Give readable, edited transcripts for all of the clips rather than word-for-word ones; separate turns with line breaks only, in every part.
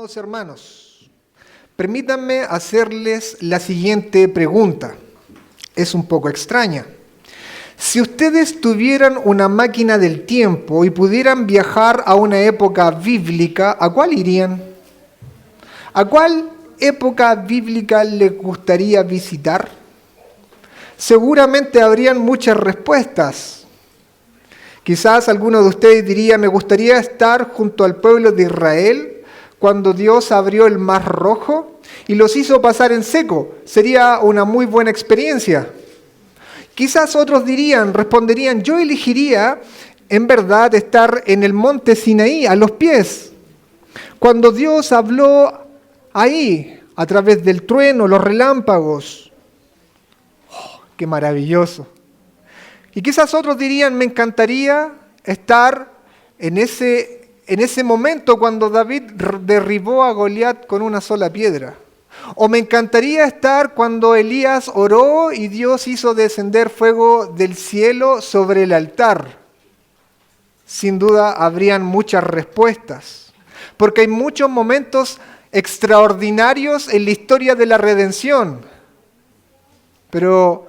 Amados hermanos, permítanme hacerles la siguiente pregunta. Es un poco extraña. Si ustedes tuvieran una máquina del tiempo y pudieran viajar a una época bíblica, ¿a cuál irían? ¿A cuál época bíblica les gustaría visitar? Seguramente habrían muchas respuestas. Quizás alguno de ustedes diría, me gustaría estar junto al pueblo de Israel cuando Dios abrió el Mar Rojo y los hizo pasar en seco. Sería una muy buena experiencia. Quizás otros responderían, yo elegiría en verdad estar en el monte Sinaí, a los pies, cuando Dios habló ahí, a través del trueno, los relámpagos. ¡Oh, qué maravilloso! Y quizás otros dirían, me encantaría estar en ese momento cuando David derribó a Goliat con una sola piedra. O me encantaría estar cuando Elías oró y Dios hizo descender fuego del cielo sobre el altar. Sin duda habrían muchas respuestas, porque hay muchos momentos extraordinarios en la historia de la redención. Pero,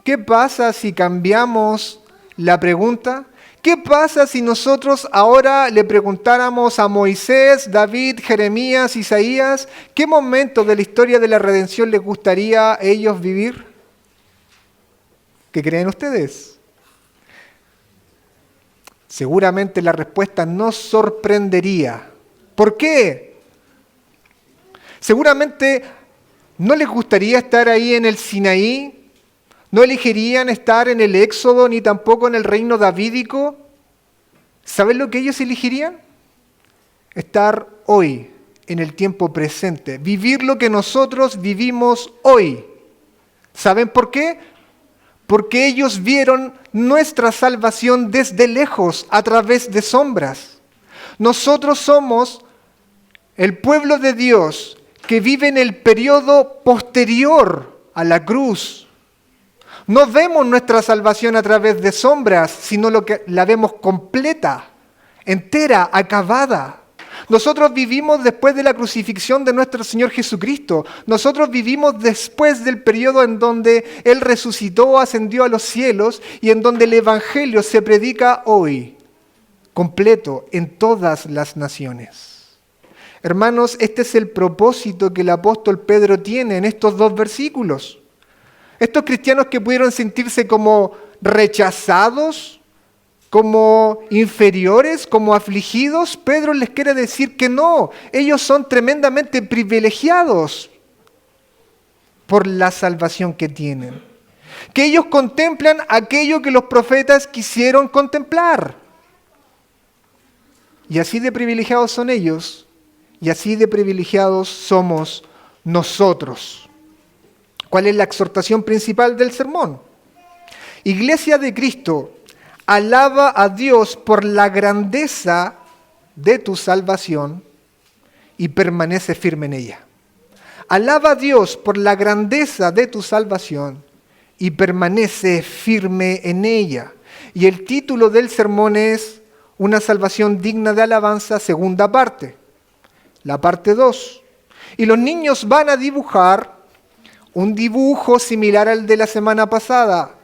¿qué pasa si cambiamos la pregunta? ¿Qué pasa si nosotros ahora le preguntáramos a Moisés, David, Jeremías, Isaías, qué momento de la historia de la redención les gustaría a ellos vivir? ¿Qué creen ustedes? Seguramente la respuesta nos sorprendería. ¿Por qué? Seguramente no les gustaría estar ahí en el Sinaí. No elegirían estar en el Éxodo ni tampoco en el reino davídico. ¿Saben lo que ellos elegirían? Estar hoy, en el tiempo presente. Vivir lo que nosotros vivimos hoy. ¿Saben por qué? Porque ellos vieron nuestra salvación desde lejos, a través de sombras. Nosotros somos el pueblo de Dios que vive en el periodo posterior a la cruz. No vemos nuestra salvación a través de sombras, sino la vemos completa, entera, acabada. Nosotros vivimos después de la crucifixión de nuestro Señor Jesucristo. Nosotros vivimos después del periodo en donde Él resucitó, ascendió a los cielos y en donde el Evangelio se predica hoy, completo en todas las naciones. Hermanos, este es el propósito que el apóstol Pedro tiene en estos dos versículos. Estos cristianos que pudieron sentirse como rechazados, como inferiores, como afligidos, Pedro les quiere decir que no, ellos son tremendamente privilegiados por la salvación que tienen. Que ellos contemplan aquello que los profetas quisieron contemplar. Y así de privilegiados son ellos, y así de privilegiados somos nosotros. ¿Cuál es la exhortación principal del sermón? Iglesia de Cristo, alaba a Dios por la grandeza de tu salvación y permanece firme en ella. Alaba a Dios por la grandeza de tu salvación y permanece firme en ella. Y el título del sermón es Una salvación digna de alabanza, segunda parte. La parte 2. Y los niños van a dibujar un dibujo similar al de la semana pasada,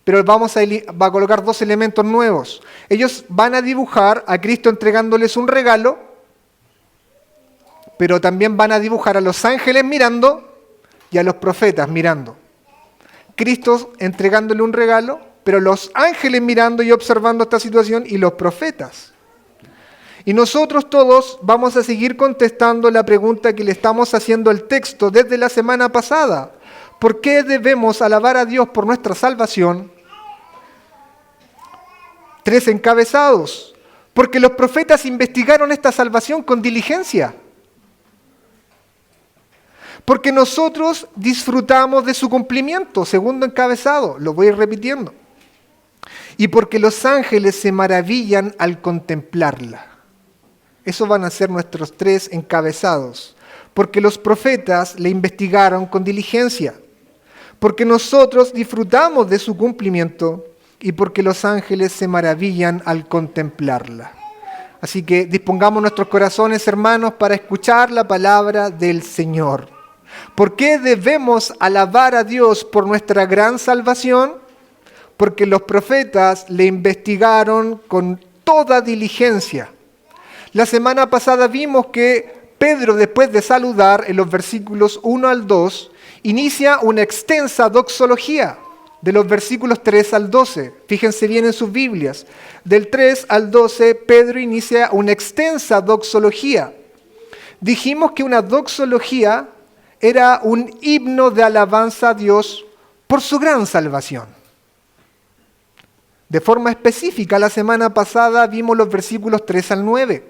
pero va a colocar dos elementos nuevos. Ellos van a dibujar a Cristo entregándoles un regalo, pero también van a dibujar a los ángeles mirando y a los profetas mirando. Cristo entregándole un regalo, pero los ángeles mirando y observando esta situación y los profetas. Y nosotros todos vamos a seguir contestando la pregunta que le estamos haciendo al texto desde la semana pasada. ¿Por qué debemos alabar a Dios por nuestra salvación? 3 encabezados. Porque los profetas investigaron esta salvación con diligencia. Porque nosotros disfrutamos de su cumplimiento, segundo encabezado, lo voy a ir repitiendo. Y porque los ángeles se maravillan al contemplarla. Esos van a ser nuestros 3 encabezados, porque los profetas le investigaron con diligencia, porque nosotros disfrutamos de su cumplimiento y porque los ángeles se maravillan al contemplarla. Así que dispongamos nuestros corazones, hermanos, para escuchar la palabra del Señor. ¿Por qué debemos alabar a Dios por nuestra gran salvación? Porque los profetas le investigaron con toda diligencia. La semana pasada vimos que Pedro, después de saludar en los versículos 1 al 2, inicia una extensa doxología de los versículos 3 al 12. Fíjense bien en sus Biblias. Del 3 al 12, Pedro inicia una extensa doxología. Dijimos que una doxología era un himno de alabanza a Dios por su gran salvación. De forma específica, la semana pasada vimos los versículos 3 al 9.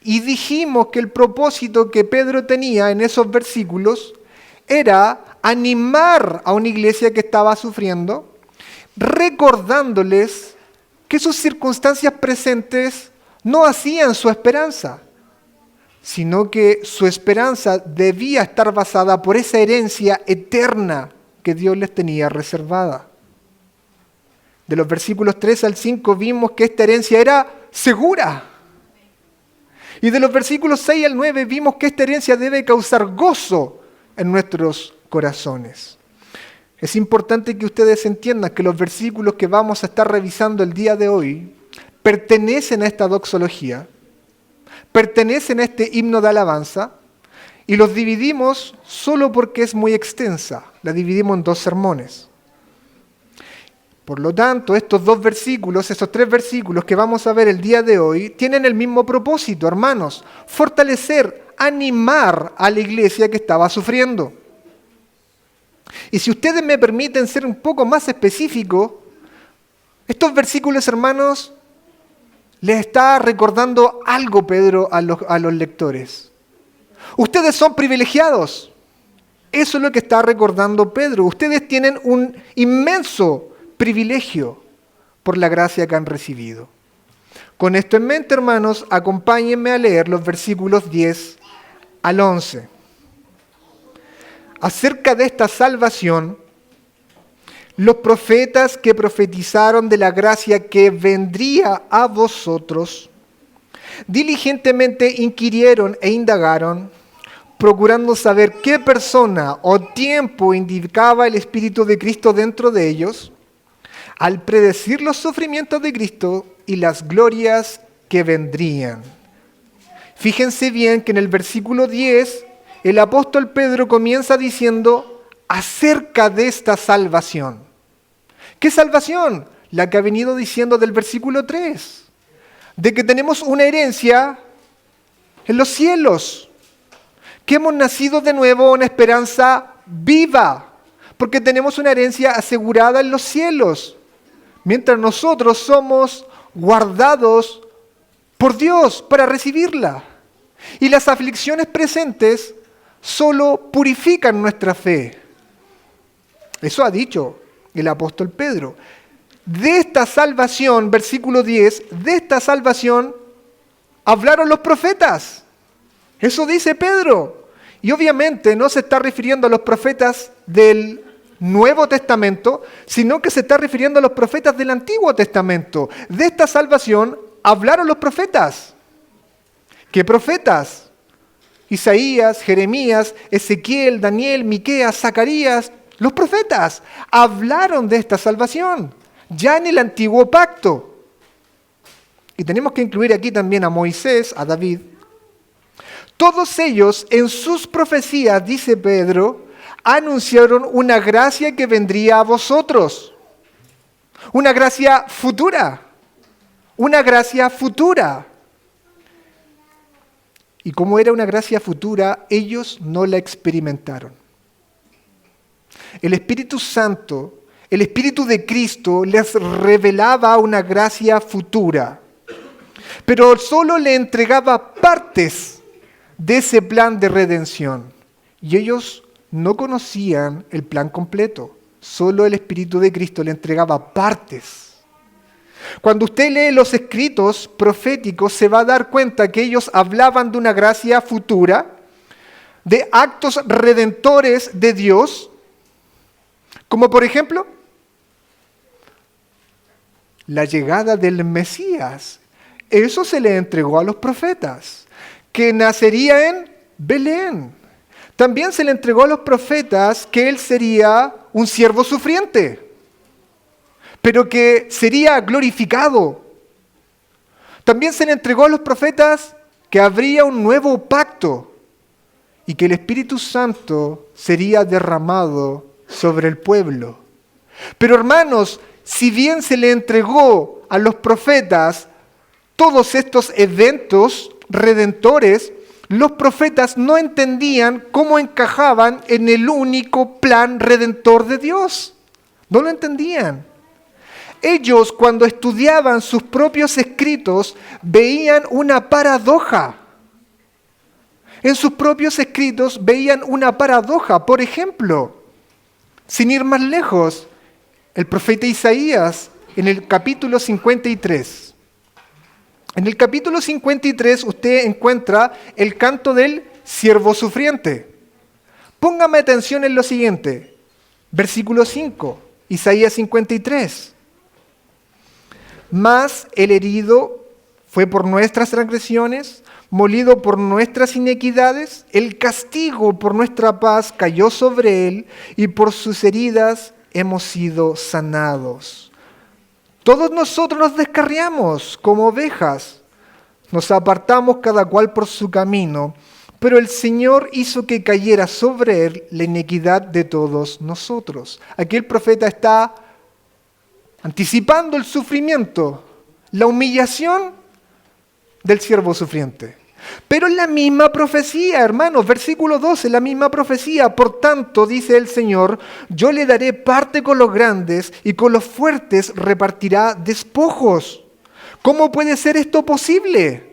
Y dijimos que el propósito que Pedro tenía en esos versículos era animar a una iglesia que estaba sufriendo, recordándoles que sus circunstancias presentes no hacían su esperanza, sino que su esperanza debía estar basada por esa herencia eterna que Dios les tenía reservada. De los versículos 3 al 5 vimos que esta herencia era segura. Y de los versículos 6 al 9 vimos que esta herencia debe causar gozo en nuestros corazones. Es importante que ustedes entiendan que los versículos que vamos a estar revisando el día de hoy pertenecen a esta doxología, pertenecen a este himno de alabanza, y los dividimos solo porque es muy extensa. La dividimos en 2 sermones. Por lo tanto, estos 2 versículos, esos 3 versículos que vamos a ver el día de hoy, tienen el mismo propósito, hermanos: fortalecer, animar a la iglesia que estaba sufriendo. Y si ustedes me permiten ser un poco más específico, estos versículos, hermanos, les está recordando algo Pedro a los lectores. Ustedes son privilegiados. Eso es lo que está recordando Pedro. Ustedes tienen un inmenso privilegio por la gracia que han recibido. Con esto en mente, hermanos, acompáñenme a leer los versículos 10 al 11. Acerca de esta salvación, los profetas que profetizaron de la gracia que vendría a vosotros, diligentemente inquirieron e indagaron, procurando saber qué persona o tiempo indicaba el Espíritu de Cristo dentro de ellos, al predecir los sufrimientos de Cristo y las glorias que vendrían. Fíjense bien que en el versículo 10, el apóstol Pedro comienza diciendo acerca de esta salvación. ¿Qué salvación? La que ha venido diciendo del versículo 3, de que tenemos una herencia en los cielos, que hemos nacido de nuevo una esperanza viva, porque tenemos una herencia asegurada en los cielos, mientras nosotros somos guardados por Dios para recibirla. Y las aflicciones presentes solo purifican nuestra fe. Eso ha dicho el apóstol Pedro. De esta salvación, versículo 10, de esta salvación hablaron los profetas. Eso dice Pedro. Y obviamente no se está refiriendo a los profetas del Nuevo Testamento, sino que se está refiriendo a los profetas del Antiguo Testamento. De esta salvación hablaron los profetas. ¿Qué profetas? Isaías, Jeremías, Ezequiel, Daniel, Miqueas, Zacarías, los profetas hablaron de esta salvación, ya en el Antiguo Pacto. Y tenemos que incluir aquí también a Moisés, a David. Todos ellos en sus profecías, dice Pedro, anunciaron una gracia que vendría a vosotros. Una gracia futura. Una gracia futura. Y como era una gracia futura, ellos no la experimentaron. El Espíritu Santo, el Espíritu de Cristo, les revelaba una gracia futura, pero solo le entregaba partes de ese plan de redención. Y ellos no conocían el plan completo. Solo el Espíritu de Cristo le entregaba partes. Cuando usted lee los escritos proféticos, se va a dar cuenta que ellos hablaban de una gracia futura, de actos redentores de Dios, como por ejemplo, la llegada del Mesías, Eso se le entregó a los profetas, que nacería en Belén. También se le entregó a los profetas que él sería un siervo sufriente, pero que sería glorificado. También se le entregó a los profetas que habría un nuevo pacto y que el Espíritu Santo sería derramado sobre el pueblo. Pero hermanos, si bien se le entregó a los profetas todos estos eventos redentores, los profetas no entendían cómo encajaban en el único plan redentor de Dios. No lo entendían. Ellos, cuando estudiaban sus propios escritos, veían una paradoja. En sus propios escritos veían una paradoja. Por ejemplo, sin ir más lejos, el profeta Isaías, en el capítulo 53. En el capítulo 53 usted encuentra el canto del siervo sufriente. Póngame atención en lo siguiente. Versículo 5, Isaías 53. Mas el herido fue por nuestras transgresiones, molido por nuestras iniquidades, el castigo por nuestra paz cayó sobre él, y por sus heridas hemos sido sanados. Todos nosotros nos descarriamos como ovejas, nos apartamos cada cual por su camino, pero el Señor hizo que cayera sobre él la iniquidad de todos nosotros. Aquí el profeta está anticipando el sufrimiento, la humillación del siervo sufriente. Pero en la misma profecía, hermanos, versículo 12, la misma profecía. Por tanto, dice el Señor, yo le daré parte con los grandes y con los fuertes repartirá despojos. ¿Cómo puede ser esto posible?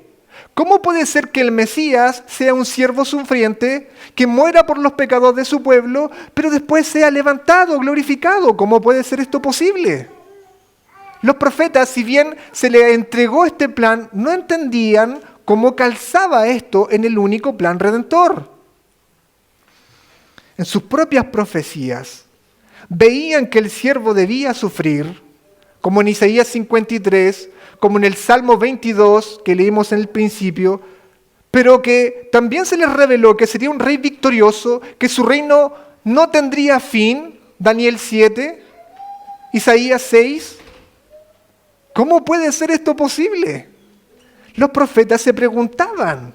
¿Cómo puede ser que el Mesías sea un siervo sufriente, que muera por los pecados de su pueblo, pero después sea levantado, glorificado? ¿Cómo puede ser esto posible? Los profetas, si bien se les entregó este plan, no entendían cómo calzaba esto en el único plan redentor. En sus propias profecías, veían que el siervo debía sufrir, como en Isaías 53, como en el Salmo 22, que leímos en el principio, pero que también se les reveló que sería un rey victorioso, que su reino no tendría fin, Daniel 7, Isaías 6. ¿Cómo puede ser esto posible? Los profetas se preguntaban.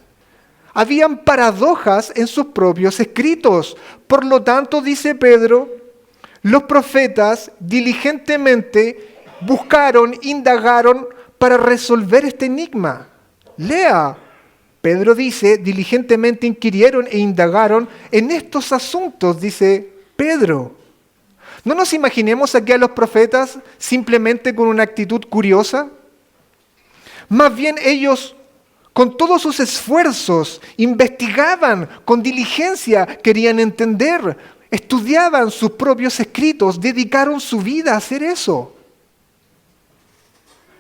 Habían paradojas en sus propios escritos. Por lo tanto, dice Pedro, los profetas diligentemente buscaron, indagaron para resolver este enigma. Lea. Pedro dice, diligentemente inquirieron e indagaron en estos asuntos, dice Pedro. No nos imaginemos aquí a los profetas simplemente con una actitud curiosa. Más bien ellos, con todos sus esfuerzos, investigaban con diligencia, querían entender, estudiaban sus propios escritos, dedicaron su vida a hacer eso.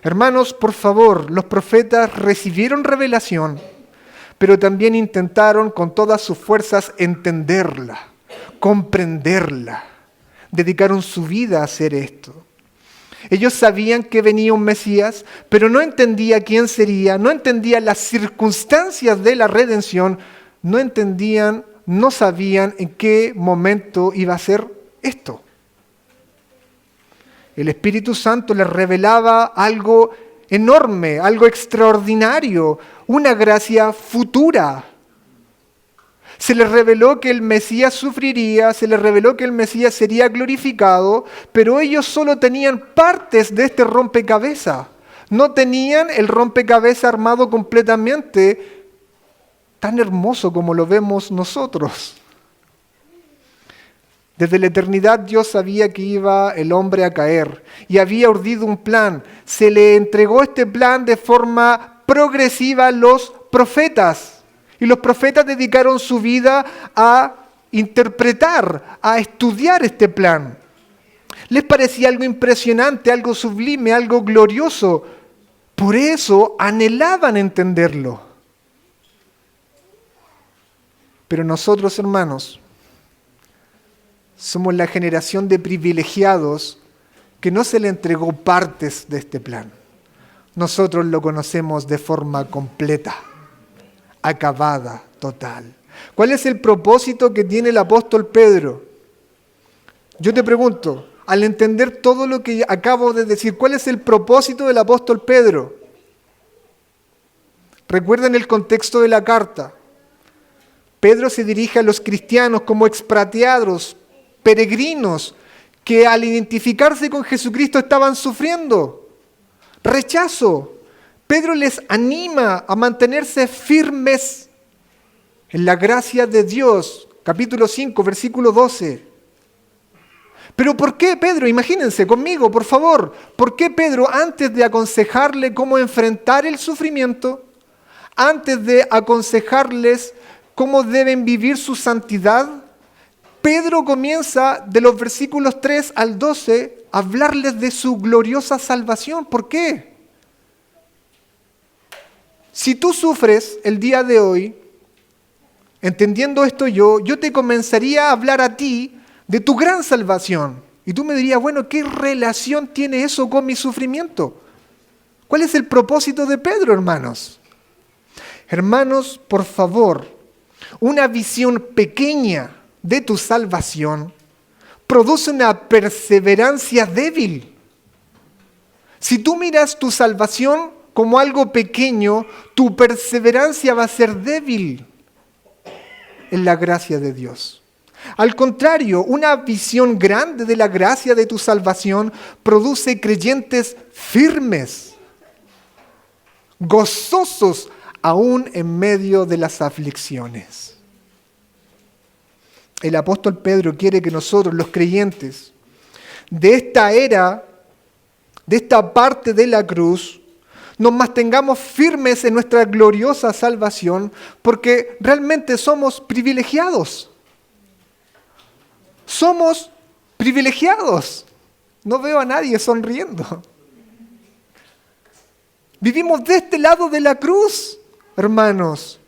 Hermanos, por favor, los profetas recibieron revelación, pero también intentaron con todas sus fuerzas entenderla, comprenderla. Dedicaron su vida a hacer esto. Ellos sabían que venía un Mesías, pero no entendía quién sería, no entendían las circunstancias de la redención, no entendían, no sabían en qué momento iba a ser esto. El Espíritu Santo les revelaba algo enorme, algo extraordinario, una gracia futura. Se les reveló que el Mesías sufriría, se les reveló que el Mesías sería glorificado, pero ellos solo tenían partes de este rompecabezas. No tenían el rompecabezas armado completamente tan hermoso como lo vemos nosotros. Desde la eternidad Dios sabía que iba el hombre a caer y había urdido un plan. Se le entregó este plan de forma progresiva a los profetas. Y los profetas dedicaron su vida a interpretar, a estudiar este plan. Les parecía algo impresionante, algo sublime, algo glorioso. Por eso anhelaban entenderlo. Pero nosotros, hermanos, somos la generación de privilegiados que no se le entregó partes de este plan. nosotros lo conocemos de forma completa, acabada, total. ¿Cuál es el propósito que tiene el apóstol Pedro? Yo te pregunto, al entender todo lo que acabo de decir, ¿cuál es el propósito del apóstol Pedro? Recuerden el contexto de la carta. Pedro se dirige a los cristianos como expatriados, peregrinos, que al identificarse con Jesucristo estaban sufriendo rechazo. Pedro les anima a mantenerse firmes en la gracia de Dios. Capítulo 5, versículo 12. Pero ¿por qué Pedro? Imagínense conmigo, por favor. ¿Por qué Pedro, antes de aconsejarle cómo enfrentar el sufrimiento, antes de aconsejarles cómo deben vivir su santidad, Pedro comienza de los versículos 3 al 12 a hablarles de su gloriosa salvación? ¿Por qué? Si tú sufres el día de hoy, entendiendo esto yo te comenzaría a hablar a ti de tu gran salvación. Y tú me dirías, bueno, ¿qué relación tiene eso con mi sufrimiento? ¿Cuál es el propósito de Pedro, hermanos? Hermanos, por favor, una visión pequeña de tu salvación produce una perseverancia débil. Si tú miras tu salvación como algo pequeño, tu perseverancia va a ser débil en la gracia de Dios. Al contrario, una visión grande de la gracia de tu salvación produce creyentes firmes, gozosos aún en medio de las aflicciones. El apóstol Pedro quiere que nosotros, los creyentes, de esta era, de esta parte de la cruz, nos mantengamos firmes en nuestra gloriosa salvación, porque realmente somos privilegiados. Somos privilegiados. No veo a nadie sonriendo. Vivimos de este lado de la cruz, hermanos.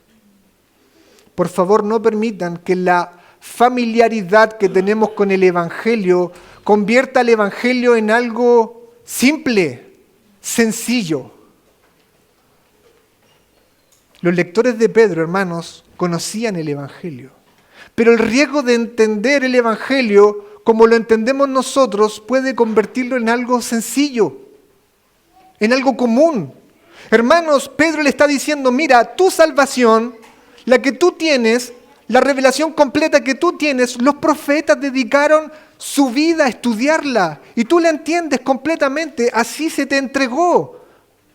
Por favor, no permitan que la familiaridad que tenemos con el Evangelio convierta el Evangelio en algo simple, sencillo. Los lectores de Pedro, hermanos, conocían el Evangelio. Pero el riesgo de entender el Evangelio como lo entendemos nosotros puede convertirlo en algo sencillo, en algo común. Hermanos, Pedro le está diciendo, mira, tu salvación, la que tú tienes, la revelación completa que tú tienes, los profetas dedicaron su vida a estudiarla y tú la entiendes completamente, así se te entregó.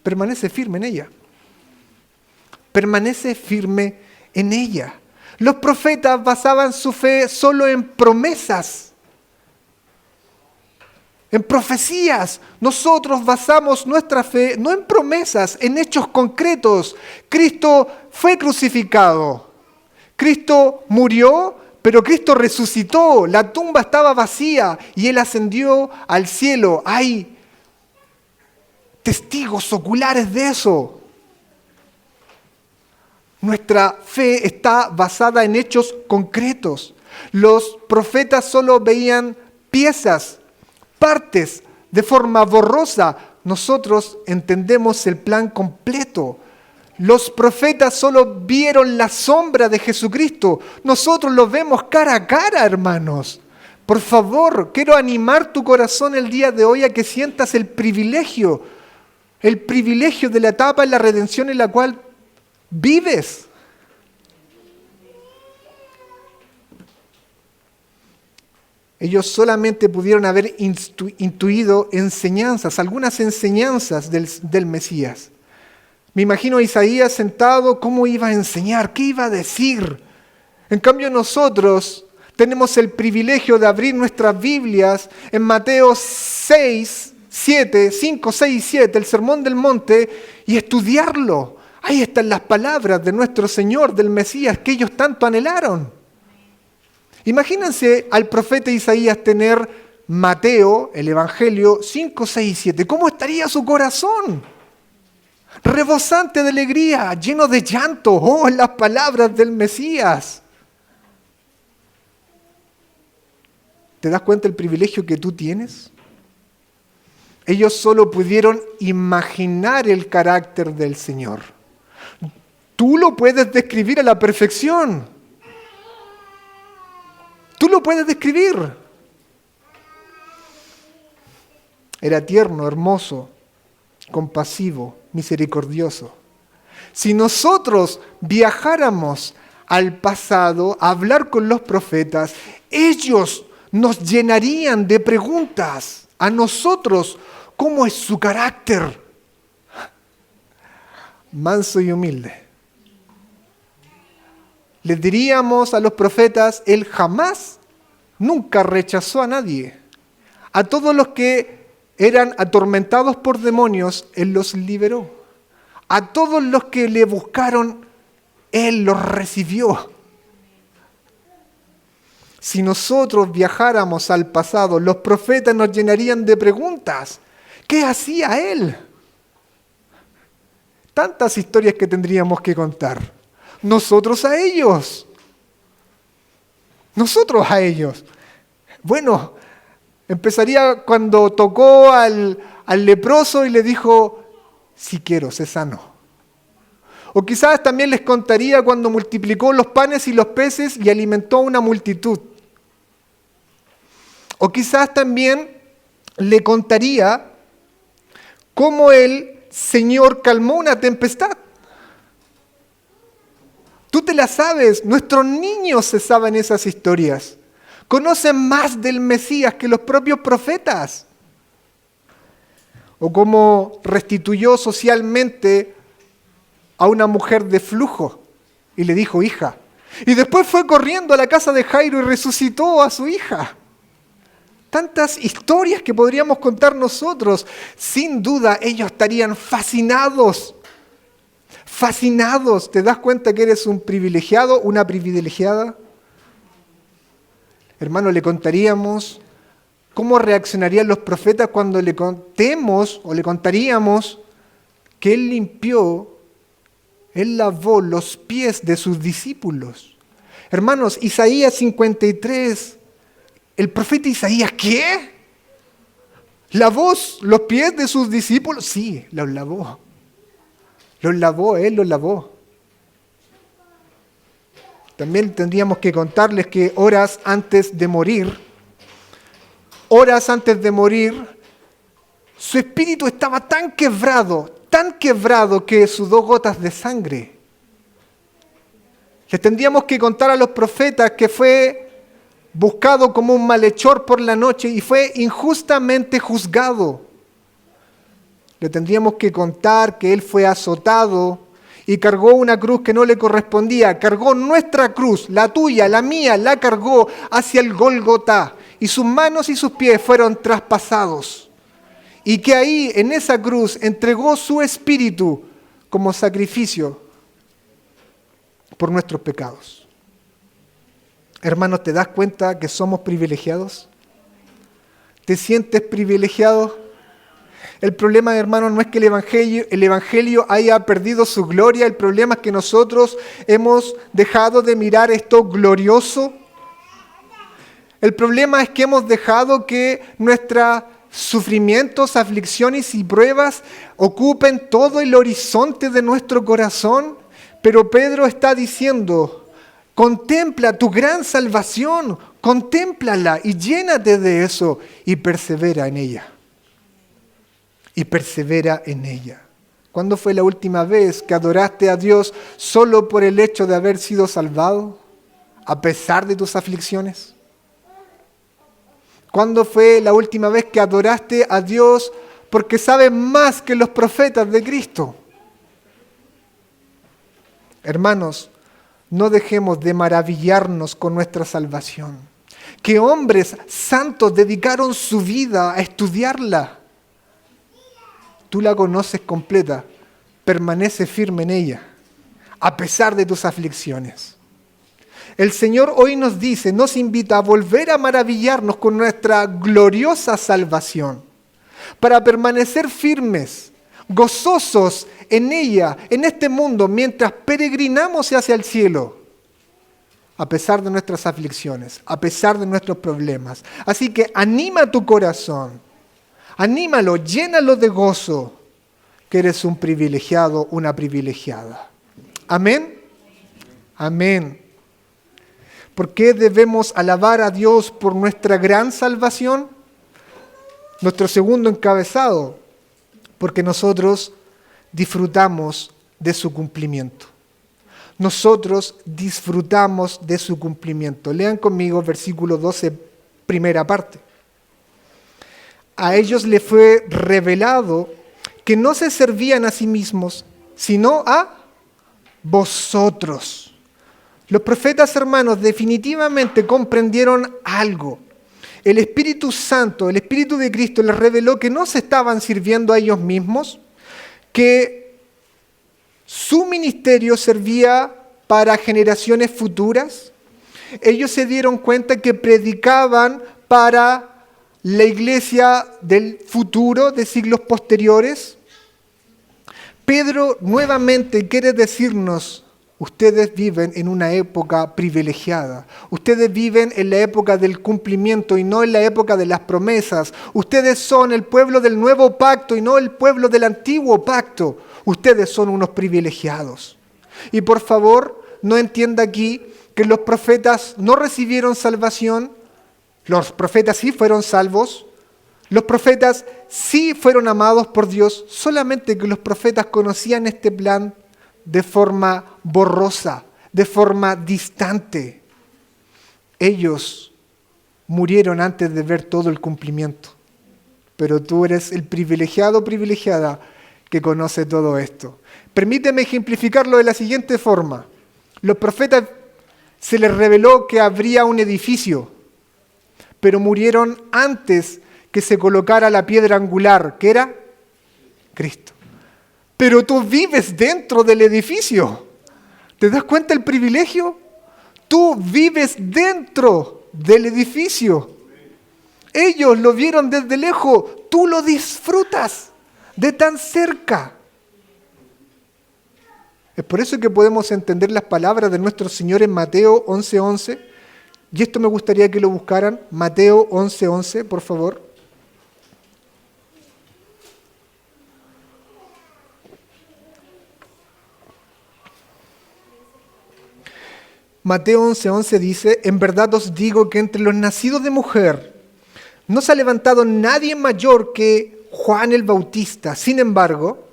Permanece firme en ella. Permanece firme en ella. Los profetas basaban su fe solo en promesas, en profecías. Nosotros basamos nuestra fe no en promesas, en hechos concretos. Cristo fue crucificado. Cristo murió, pero Cristo resucitó. La tumba estaba vacía y Él ascendió al cielo. Hay testigos oculares de eso. Nuestra fe está basada en hechos concretos. Los profetas solo veían piezas, partes, de forma borrosa. Nosotros entendemos el plan completo. Los profetas solo vieron la sombra de Jesucristo. Nosotros lo vemos cara a cara, hermanos. Por favor, quiero animar tu corazón el día de hoy a que sientas el privilegio de la etapa en la redención en la cual vives. Ellos solamente pudieron haber intuido enseñanzas, algunas enseñanzas del Mesías. Me imagino a Isaías sentado, ¿cómo iba a enseñar? ¿Qué iba a decir? En cambio nosotros tenemos el privilegio de abrir nuestras Biblias en Mateo 5, 6 y 7, el Sermón del Monte, y estudiarlo. Ahí están las palabras de nuestro Señor, del Mesías, que ellos tanto anhelaron. Imagínense al profeta Isaías tener Mateo, el Evangelio, 5, 6 y 7. ¿Cómo estaría su corazón? Rebosante de alegría, lleno de llanto. Oh, las palabras del Mesías. ¿Te das cuenta del privilegio que tú tienes? Ellos solo pudieron imaginar el carácter del Señor. Tú lo puedes describir a la perfección. Tú lo puedes describir. Era tierno, hermoso, compasivo, misericordioso. Si nosotros viajáramos al pasado a hablar con los profetas, ellos nos llenarían de preguntas a nosotros. ¿Cómo es su carácter? Manso y humilde. Les diríamos a los profetas, Él jamás, nunca rechazó a nadie. A todos los que eran atormentados por demonios, Él los liberó. A todos los que le buscaron, Él los recibió. Si nosotros viajáramos al pasado, los profetas nos llenarían de preguntas. ¿Qué hacía Él? Tantas historias que tendríamos que contar. Nosotros a ellos. Nosotros a ellos. Bueno, empezaría cuando tocó al leproso y le dijo, si quiero, sé sano. O quizás también les contaría cuando multiplicó los panes y los peces y alimentó a una multitud. O quizás también le contaría cómo el Señor calmó una tempestad. Tú te las sabes, nuestros niños se saben esas historias. Conocen más del Mesías que los propios profetas. O cómo restituyó socialmente a una mujer de flujo y le dijo, hija. Y después fue corriendo a la casa de Jairo y resucitó a su hija. Tantas historias que podríamos contar nosotros. Sin duda ellos estarían fascinados. Fascinados. ¿Te das cuenta que eres un privilegiado, una privilegiada? Hermano, le contaríamos cómo reaccionarían los profetas cuando le contemos o le contaríamos que Él limpió, Él lavó los pies de sus discípulos. Hermanos, Isaías 53, el profeta Isaías, ¿qué? ¿Lavó los pies de sus discípulos? Sí, los lavó. Los lavó, Él los lavó. También tendríamos que contarles que horas antes de morir, su espíritu estaba tan quebrado que sudó gotas de sangre. Les tendríamos que contar a los profetas que fue buscado como un malhechor por la noche y fue injustamente juzgado. Le tendríamos que contar que Él fue azotado y cargó una cruz que no le correspondía. Cargó nuestra cruz, la tuya, la mía, la cargó hacia el Gólgota. Y sus manos y sus pies fueron traspasados. Y que ahí, en esa cruz, entregó su espíritu como sacrificio por nuestros pecados. Hermanos, ¿te das cuenta que somos privilegiados? ¿Te sientes privilegiado? El problema, hermanos, no es que el Evangelio haya perdido su gloria. El problema es que nosotros hemos dejado de mirar esto glorioso. El problema es que hemos dejado que nuestros sufrimientos, aflicciones y pruebas ocupen todo el horizonte de nuestro corazón. Pero Pedro está diciendo, contempla tu gran salvación, contémplala y llénate de eso y persevera en ella. Y persevera en ella. ¿Cuándo fue la última vez que adoraste a Dios solo por el hecho de haber sido salvado, a pesar de tus aflicciones? ¿Cuándo fue la última vez que adoraste a Dios porque sabes más que los profetas de Cristo? Hermanos, no dejemos de maravillarnos con nuestra salvación. Que hombres santos dedicaron su vida a estudiarla. Tú la conoces completa, permanece firme en ella, a pesar de tus aflicciones. El Señor hoy nos dice, nos invita a volver a maravillarnos con nuestra gloriosa salvación, para permanecer firmes, gozosos en ella, en este mundo, mientras peregrinamos hacia el cielo, a pesar de nuestras aflicciones, a pesar de nuestros problemas. Así que anima tu corazón. Anímalo, llénalo de gozo, que eres un privilegiado, una privilegiada. Amén. Amén. ¿Por qué debemos alabar a Dios por nuestra gran salvación? Nuestro segundo encabezado, porque nosotros disfrutamos de su cumplimiento. Nosotros disfrutamos de su cumplimiento. Lean conmigo versículo 12, primera parte. A ellos les fue revelado que no se servían a sí mismos, sino a vosotros. Los profetas, hermanos, definitivamente comprendieron algo. El Espíritu Santo, el Espíritu de Cristo les reveló que no se estaban sirviendo a ellos mismos, que su ministerio servía para generaciones futuras. Ellos se dieron cuenta que predicaban para la iglesia del futuro, de siglos posteriores. Pedro nuevamente quiere decirnos: ustedes viven en una época privilegiada. Ustedes viven en la época del cumplimiento y no en la época de las promesas. Ustedes son el pueblo del nuevo pacto y no el pueblo del antiguo pacto. Ustedes son unos privilegiados. Y por favor, no entienda aquí que los profetas no recibieron salvación. Los profetas sí fueron salvos. Los profetas sí fueron amados por Dios, solamente que los profetas conocían este plan de forma borrosa, de forma distante. Ellos murieron antes de ver todo el cumplimiento. Pero tú eres el privilegiado o privilegiada que conoce todo esto. Permíteme ejemplificarlo de la siguiente forma. Los profetas se les reveló que habría un edificio, pero murieron antes que se colocara la piedra angular, que era Cristo. Pero tú vives dentro del edificio. ¿Te das cuenta el privilegio? Tú vives dentro del edificio. Ellos lo vieron desde lejos, tú lo disfrutas de tan cerca. Es por eso que podemos entender las palabras de nuestro Señor en Mateo 11:11. Y esto me gustaría que lo buscaran. Mateo 11:11, por favor. Mateo 11:11 dice: en verdad os digo que entre los nacidos de mujer no se ha levantado nadie mayor que Juan el Bautista. Sin embargo,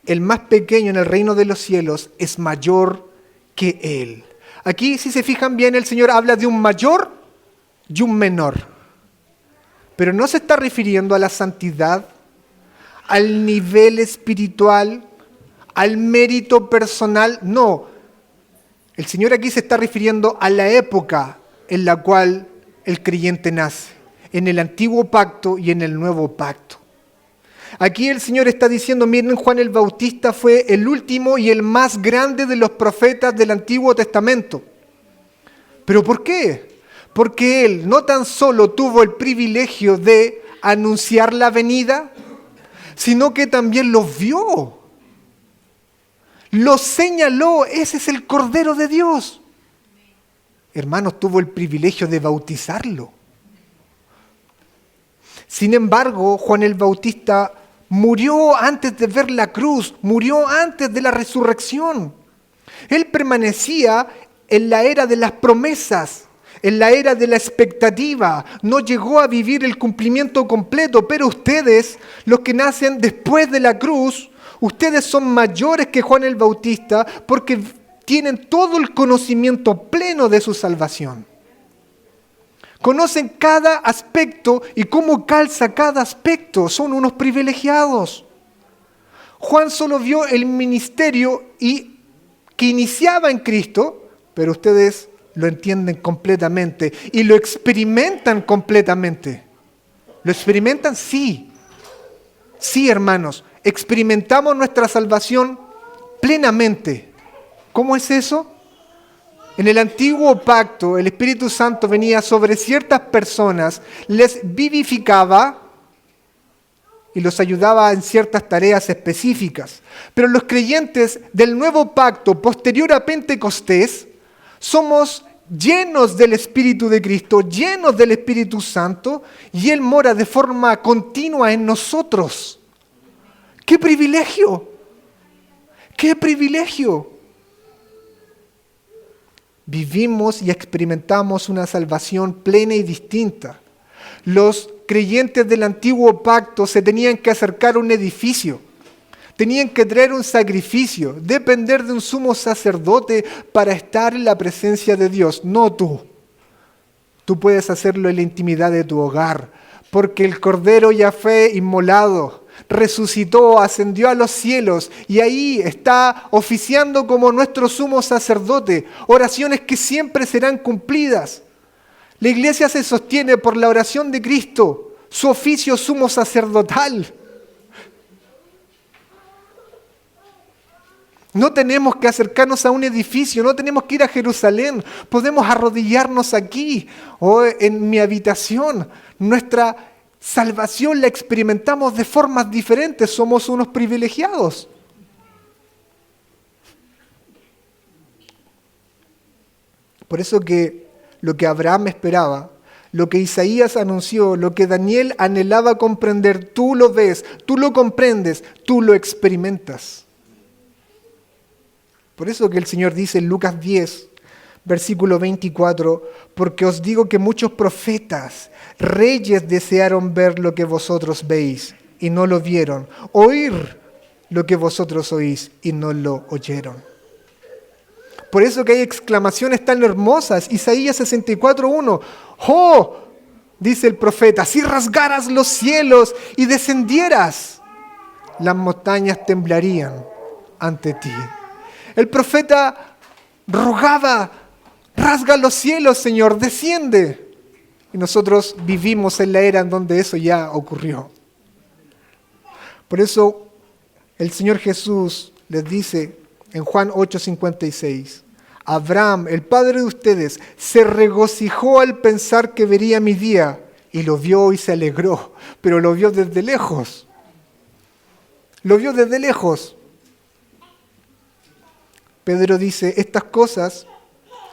el más pequeño en el reino de los cielos es mayor que él. Aquí, si se fijan bien, el Señor habla de un mayor y un menor. Pero no se está refiriendo a la santidad, al nivel espiritual, al mérito personal. No. El Señor aquí se está refiriendo a la época en la cual el creyente nace, en el antiguo pacto y en el nuevo pacto. Aquí el Señor está diciendo: miren, Juan el Bautista fue el último y el más grande de los profetas del Antiguo Testamento. ¿Pero por qué? Porque él no tan solo tuvo el privilegio de anunciar la venida, sino que también los vio. Lo señaló, ese es el Cordero de Dios. Hermanos, tuvo el privilegio de bautizarlo. Sin embargo, Juan el Bautista murió antes de ver la cruz, murió antes de la resurrección. Él permanecía en la era de las promesas, en la era de la expectativa. No llegó a vivir el cumplimiento completo, pero ustedes, los que nacen después de la cruz, ustedes son mayores que Juan el Bautista porque tienen todo el conocimiento pleno de su salvación. Conocen cada aspecto y cómo calza cada aspecto. Son unos privilegiados. Juan solo vio el ministerio que iniciaba en Cristo, pero ustedes lo entienden completamente y lo experimentan completamente. ¿Lo experimentan? Sí. Sí, hermanos. Experimentamos nuestra salvación plenamente. ¿Cómo es eso? En el antiguo pacto, el Espíritu Santo venía sobre ciertas personas, les vivificaba y los ayudaba en ciertas tareas específicas. Pero los creyentes del nuevo pacto, posterior a Pentecostés, somos llenos del Espíritu de Cristo, llenos del Espíritu Santo, y Él mora de forma continua en nosotros. ¡Qué privilegio! ¡Qué privilegio! Vivimos y experimentamos una salvación plena y distinta. Los creyentes del antiguo pacto se tenían que acercar a un edificio, tenían que traer un sacrificio, depender de un sumo sacerdote para estar en la presencia de Dios. No tú. Tú puedes hacerlo en la intimidad de tu hogar, porque el Cordero Yahvé inmolado resucitó, ascendió a los cielos y ahí está oficiando como nuestro sumo sacerdote, oraciones que siempre serán cumplidas. La iglesia se sostiene por la oración de Cristo, su oficio sumo sacerdotal. No tenemos que acercarnos a un edificio, no tenemos que ir a Jerusalén, podemos arrodillarnos aquí o en mi habitación. Nuestra salvación la experimentamos de formas diferentes, somos unos privilegiados. Por eso que lo que Abraham esperaba, lo que Isaías anunció, lo que Daniel anhelaba comprender, tú lo ves, tú lo comprendes, tú lo experimentas. Por eso que el Señor dice en Lucas 10, versículo 24, porque os digo que muchos profetas, reyes desearon ver lo que vosotros veis y no lo vieron, oír lo que vosotros oís y no lo oyeron. Por eso que hay exclamaciones tan hermosas. Isaías 64:1, ¡oh!, dice el profeta, si rasgaras los cielos y descendieras, las montañas temblarían ante ti. El profeta rogaba, rasga los cielos, Señor, desciende. Y nosotros vivimos en la era en donde eso ya ocurrió. Por eso el Señor Jesús les dice en Juan 8:56, Abraham, el padre de ustedes, se regocijó al pensar que vería mi día y lo vio y se alegró, pero lo vio desde lejos. Lo vio desde lejos. Pedro dice, estas cosas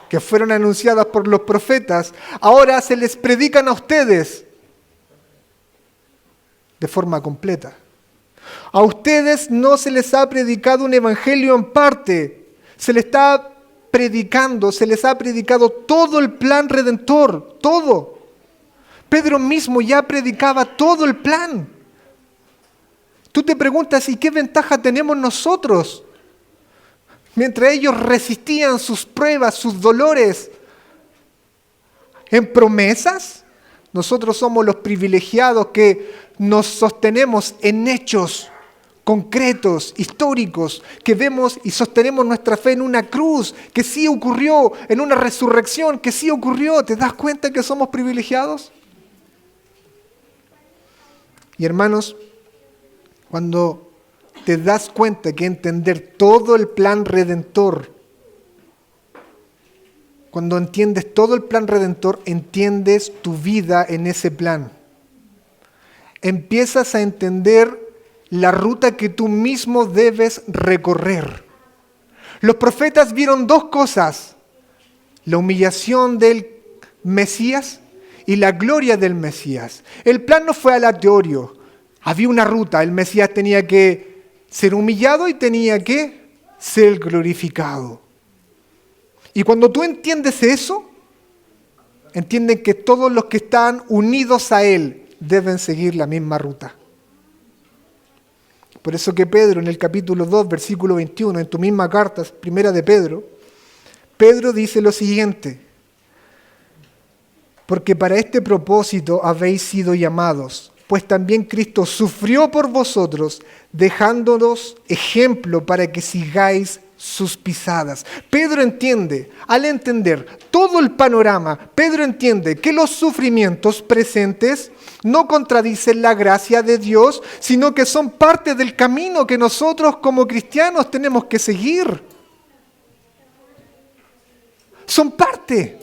que fueron anunciadas por los profetas, ahora se les predican a ustedes de forma completa. A ustedes no se les ha predicado un evangelio en parte, se les está predicando, se les ha predicado todo el plan redentor, todo. Pedro mismo ya predicaba todo el plan. Tú te preguntas, ¿y qué ventaja tenemos nosotros? Mientras ellos resistían sus pruebas, sus dolores, en promesas, nosotros somos los privilegiados que nos sostenemos en hechos concretos, históricos, que vemos y sostenemos nuestra fe en una cruz que sí ocurrió, en una resurrección que sí ocurrió. ¿Te das cuenta que somos privilegiados? Y hermanos, cuando te das cuenta que entender todo el plan redentor, cuando entiendes todo el plan redentor, entiendes tu vida en ese plan. Empiezas a entender la ruta que tú mismo debes recorrer. Los profetas vieron dos cosas: la humillación del Mesías y la gloria del Mesías. El plan no fue aleatorio. Había una ruta. El Mesías tenía que ser humillado y tenía que ser glorificado. Y cuando tú entiendes eso, entienden que todos los que están unidos a Él deben seguir la misma ruta. Por eso que Pedro, en el capítulo 2, versículo 21, en tu misma carta, primera de Pedro, Pedro dice lo siguiente: porque para este propósito habéis sido llamados, pues también Cristo sufrió por vosotros, dejándonos ejemplo para que sigáis sus pisadas. Pedro entiende, al entender todo el panorama, Pedro entiende que los sufrimientos presentes no contradicen la gracia de Dios, sino que son parte del camino que nosotros como cristianos tenemos que seguir. Son parte.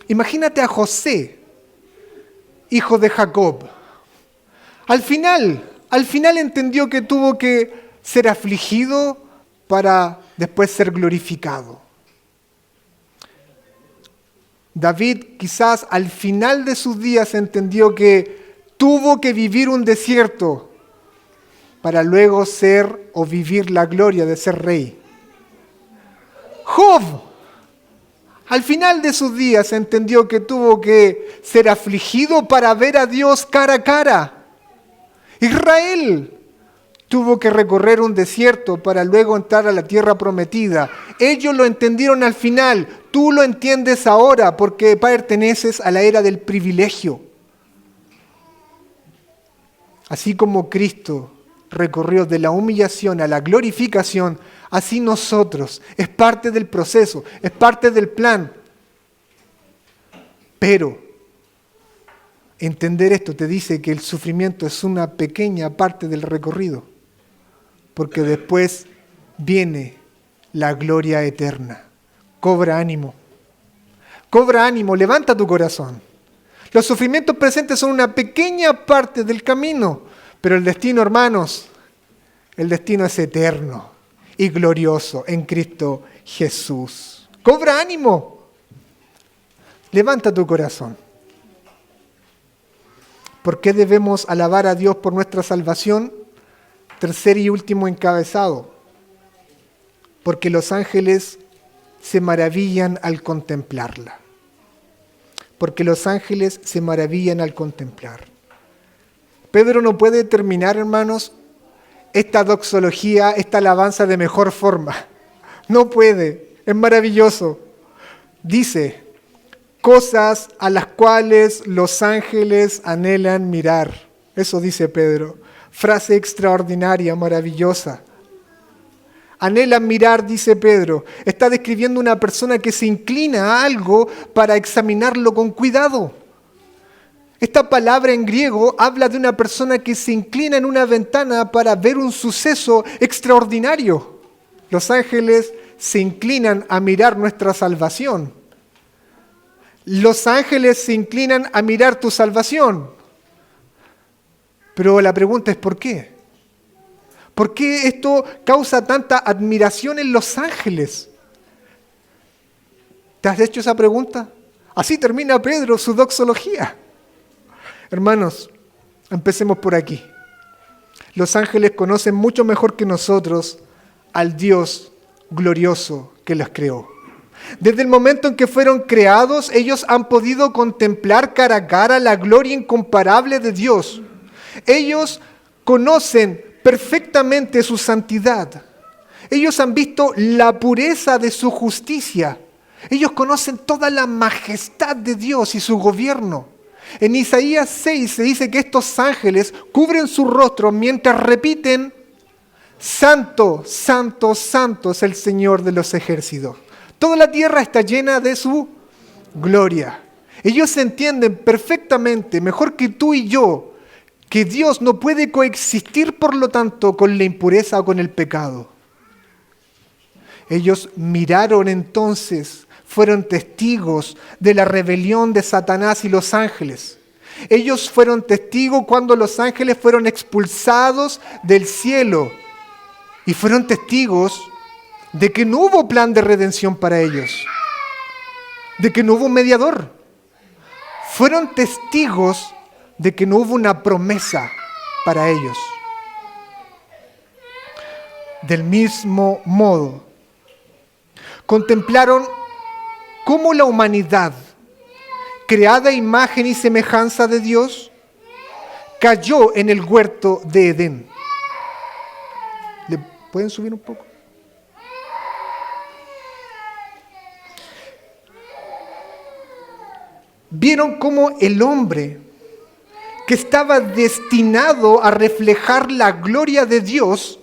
Imagínate a José, hijo de Jacob. Al final entendió que tuvo que ser afligido para después ser glorificado. David quizás al final de sus días entendió que tuvo que vivir un desierto para luego ser o vivir la gloria de ser rey. Job, al final de sus días entendió que tuvo que ser afligido para ver a Dios cara a cara. Israel tuvo que recorrer un desierto para luego entrar a la tierra prometida. Ellos lo entendieron al final, tú lo entiendes ahora porque perteneces a la era del privilegio. Así como Cristo recorrió de la humillación a la glorificación, así nosotros, es parte del proceso, es parte del plan. Pero entender esto te dice que el sufrimiento es una pequeña parte del recorrido, porque después viene la gloria eterna. Cobra ánimo, levanta tu corazón. Los sufrimientos presentes son una pequeña parte del camino, pero el destino, hermanos, el destino es eterno y glorioso en Cristo Jesús. Cobra ánimo, levanta tu corazón. ¿Por qué debemos alabar a Dios por nuestra salvación? Tercer y último encabezado. Porque los ángeles se maravillan al contemplarla. Porque los ángeles se maravillan al contemplar. Pedro no puede terminar, hermanos, esta doxología, esta alabanza de mejor forma. No puede, es maravilloso. Dice, cosas a las cuales los ángeles anhelan mirar. Eso dice Pedro. Frase extraordinaria, maravillosa. Anhelan mirar, dice Pedro. Está describiendo una persona que se inclina a algo para examinarlo con cuidado. Esta palabra en griego habla de una persona que se inclina en una ventana para ver un suceso extraordinario. Los ángeles se inclinan a mirar nuestra salvación. Los ángeles se inclinan a mirar tu salvación. Pero la pregunta es ¿por qué? ¿Por qué esto causa tanta admiración en los ángeles? ¿Te has hecho esa pregunta? Así termina Pedro su doxología. Hermanos, empecemos por aquí. Los ángeles conocen mucho mejor que nosotros al Dios glorioso que los creó. Desde el momento en que fueron creados, ellos han podido contemplar cara a cara la gloria incomparable de Dios. Ellos conocen perfectamente su santidad. Ellos han visto la pureza de su justicia. Ellos conocen toda la majestad de Dios y su gobierno. En Isaías 6 se dice que estos ángeles cubren su rostro mientras repiten, Santo, Santo, Santo es el Señor de los ejércitos. Toda la tierra está llena de su gloria. Ellos entienden perfectamente, mejor que tú y yo, que Dios no puede coexistir, por lo tanto, con la impureza o con el pecado. Ellos miraron entonces, fueron testigos de la rebelión de Satanás y los ángeles. Ellos fueron testigos cuando los ángeles fueron expulsados del cielo. Y fueron testigos de que no hubo plan de redención para ellos. De que no hubo mediador. Fueron testigos de que no hubo una promesa para ellos. Del mismo modo, contemplaron cómo la humanidad, creada a imagen y semejanza de Dios, cayó en el huerto de Edén. ¿Le pueden subir un poco? Vieron cómo el hombre, que estaba destinado a reflejar la gloria de Dios,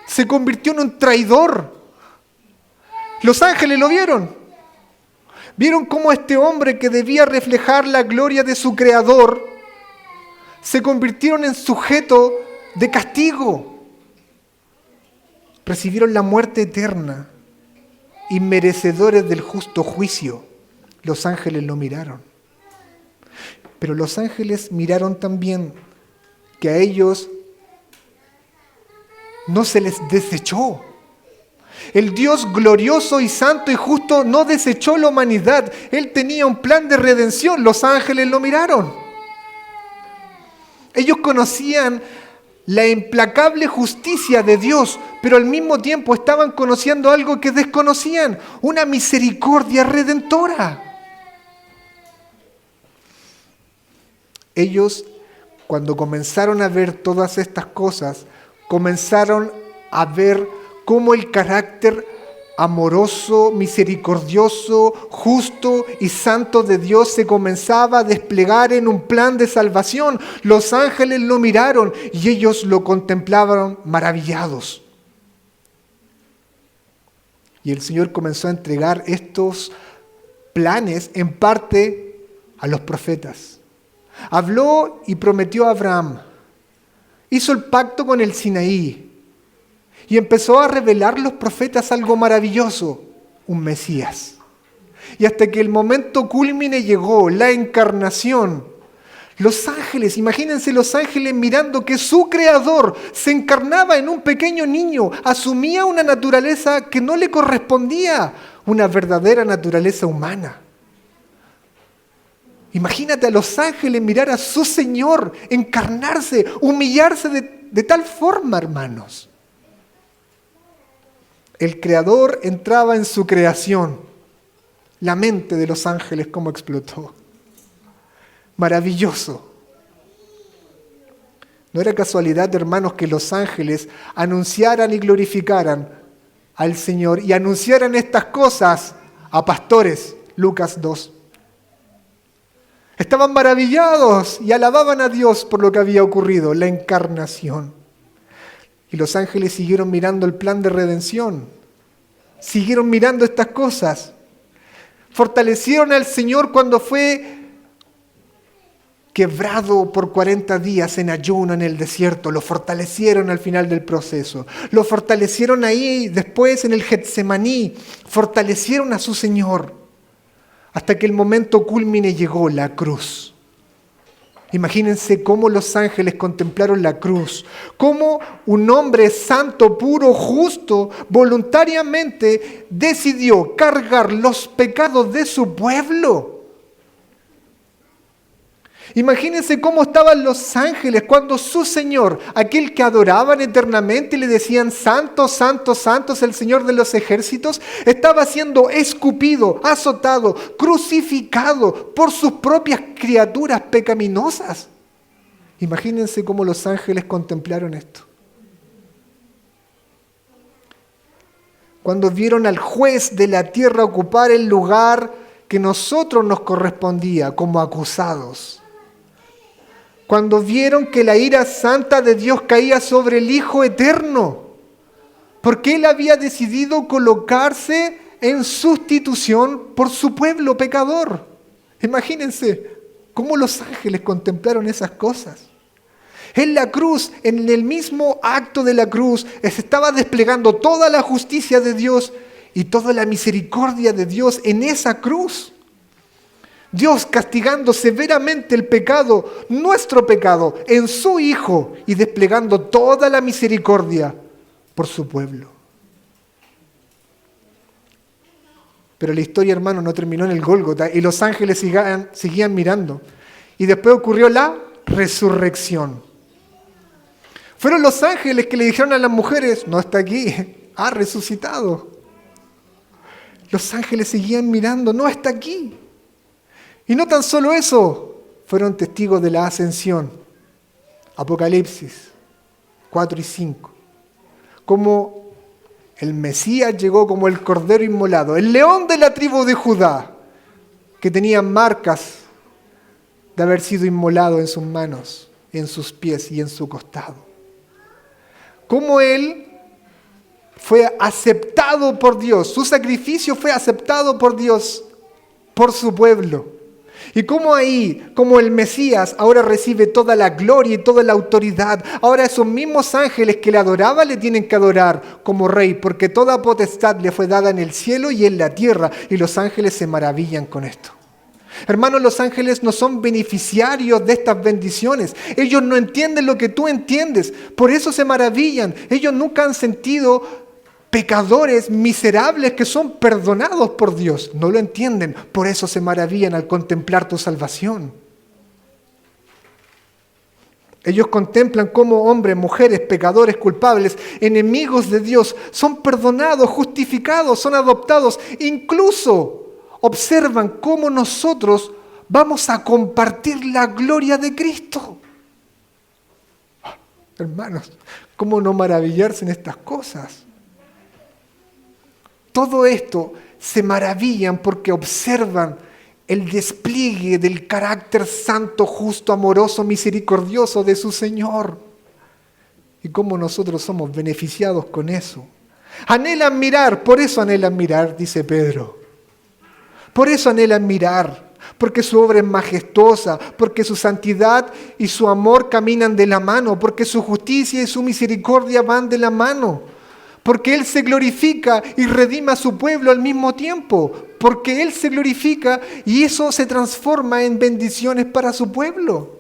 se convirtió en un traidor. Los ángeles lo vieron. Vieron cómo este hombre que debía reflejar la gloria de su Creador, se convirtieron en sujeto de castigo. Recibieron la muerte eterna y merecedores del justo juicio. Los ángeles lo miraron. Pero los ángeles miraron también que a ellos no se les desechó. El Dios glorioso y santo y justo no desechó la humanidad. Él tenía un plan de redención. Los ángeles lo miraron. Ellos conocían la implacable justicia de Dios, pero al mismo tiempo estaban conociendo algo que desconocían, una misericordia redentora. Ellos, cuando comenzaron a ver todas estas cosas, comenzaron a ver cómo el carácter amoroso, misericordioso, justo y santo de Dios se comenzaba a desplegar en un plan de salvación. Los ángeles lo miraron y ellos lo contemplaban maravillados. Y el Señor comenzó a entregar estos planes en parte a los profetas. Habló y prometió a Abraham. Hizo el pacto con el Sinaí. Y empezó a revelar los profetas algo maravilloso, un Mesías. Y hasta que el momento cúlmine llegó, la encarnación. Los ángeles, imagínense los ángeles mirando que su creador se encarnaba en un pequeño niño, asumía una naturaleza que no le correspondía, una verdadera naturaleza humana. Imagínate a los ángeles mirar a su Señor, encarnarse, humillarse de tal forma, hermanos. El Creador entraba en su creación. La mente de los ángeles cómo explotó. Maravilloso. No era casualidad, hermanos, que los ángeles anunciaran y glorificaran al Señor y anunciaran estas cosas a pastores. Lucas 2. Estaban maravillados y alababan a Dios por lo que había ocurrido, la encarnación. Y los ángeles siguieron mirando el plan de redención. Siguieron mirando estas cosas. Fortalecieron al Señor cuando fue quebrado por 40 días en ayuno en el desierto. Lo fortalecieron al final del proceso. Lo fortalecieron ahí después en el Getsemaní. Fortalecieron a su Señor. Hasta que el momento cúlmine llegó, la cruz. Imagínense cómo los ángeles contemplaron la cruz, cómo un hombre santo, puro, justo, voluntariamente decidió cargar los pecados de su pueblo. Imagínense cómo estaban los ángeles cuando su Señor, aquel que adoraban eternamente y le decían santo, santo, santo es el Señor de los ejércitos, estaba siendo escupido, azotado, crucificado por sus propias criaturas pecaminosas. Imagínense cómo los ángeles contemplaron esto. Cuando vieron al juez de la tierra ocupar el lugar que nosotros nos correspondía como acusados. Cuando vieron que la ira santa de Dios caía sobre el Hijo eterno, porque Él había decidido colocarse en sustitución por su pueblo pecador. Imagínense cómo los ángeles contemplaron esas cosas. En la cruz, en el mismo acto de la cruz, se estaba desplegando toda la justicia de Dios y toda la misericordia de Dios en esa cruz. Dios castigando severamente el pecado, nuestro pecado, en su Hijo y desplegando toda la misericordia por su pueblo. Pero la historia, hermano, no terminó en el Gólgota y los ángeles seguían mirando. Y después ocurrió la resurrección. Fueron los ángeles que le dijeron a las mujeres, no está aquí, ha resucitado. Los ángeles seguían mirando, no está aquí. Y no tan solo eso, fueron testigos de la ascensión. Apocalipsis 4 y 5. Como el Mesías llegó como el Cordero inmolado, el león de la tribu de Judá, que tenía marcas de haber sido inmolado en sus manos, en sus pies y en su costado. Como Él fue aceptado por Dios, su sacrificio fue aceptado por Dios, por su pueblo. Y como ahí, como el Mesías, ahora recibe toda la gloria y toda la autoridad. Ahora esos mismos ángeles que le adoraban le tienen que adorar como rey, porque toda potestad le fue dada en el cielo y en la tierra. Y los ángeles se maravillan con esto. Hermanos, los ángeles no son beneficiarios de estas bendiciones. Ellos no entienden lo que tú entiendes. Por eso se maravillan. Ellos nunca han sentido pecadores miserables que son perdonados por Dios. No lo entienden, por eso se maravillan al contemplar tu salvación. Ellos contemplan cómo hombres, mujeres, pecadores, culpables, enemigos de Dios, son perdonados, justificados, son adoptados. Incluso observan cómo nosotros vamos a compartir la gloria de Cristo. Hermanos, ¿cómo no maravillarse en estas cosas? Todo esto se maravillan porque observan el despliegue del carácter santo, justo, amoroso, misericordioso de su Señor. Y cómo nosotros somos beneficiados con eso. Anhelan mirar, por eso anhelan mirar, dice Pedro. Por eso anhelan mirar, porque su obra es majestuosa, porque su santidad y su amor caminan de la mano, porque su justicia y su misericordia van de la mano. Porque Él se glorifica y redima a su pueblo al mismo tiempo. Porque Él se glorifica y eso se transforma en bendiciones para su pueblo.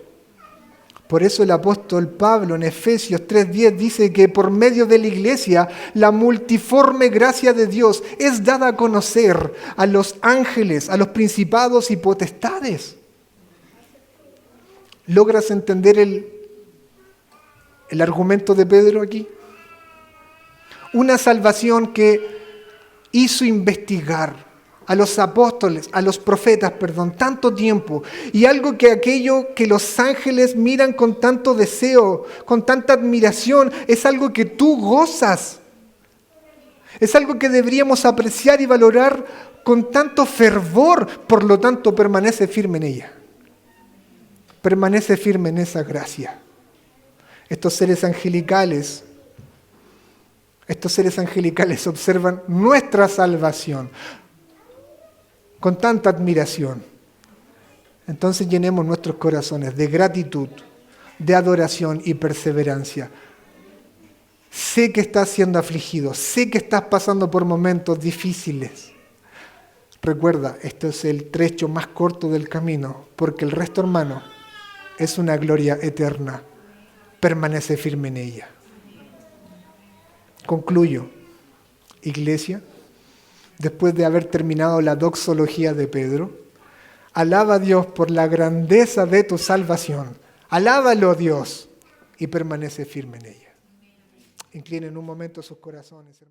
Por eso el apóstol Pablo en Efesios 3:10 dice que por medio de la iglesia la multiforme gracia de Dios es dada a conocer a los ángeles, a los principados y potestades. ¿Logras entender el argumento de Pedro aquí? Una salvación que hizo investigar a los apóstoles, a los profetas, tanto tiempo. Y algo que aquello que los ángeles miran con tanto deseo, con tanta admiración, es algo que tú gozas. Es algo que deberíamos apreciar y valorar con tanto fervor. Por lo tanto, permanece firme en ella. Permanece firme en esa gracia. Estos seres angelicales observan nuestra salvación con tanta admiración. Entonces llenemos nuestros corazones de gratitud, de adoración y perseverancia. Sé que estás siendo afligido, sé que estás pasando por momentos difíciles. Recuerda, este es el trecho más corto del camino, porque el resto, hermano, es una gloria eterna. Permanece firme en ella. Concluyo, iglesia, después de haber terminado la doxología de Pedro, alaba a Dios por la grandeza de tu salvación. Alábalo, Dios, y permanece firme en ella. Inclinen un momento sus corazones, hermanos.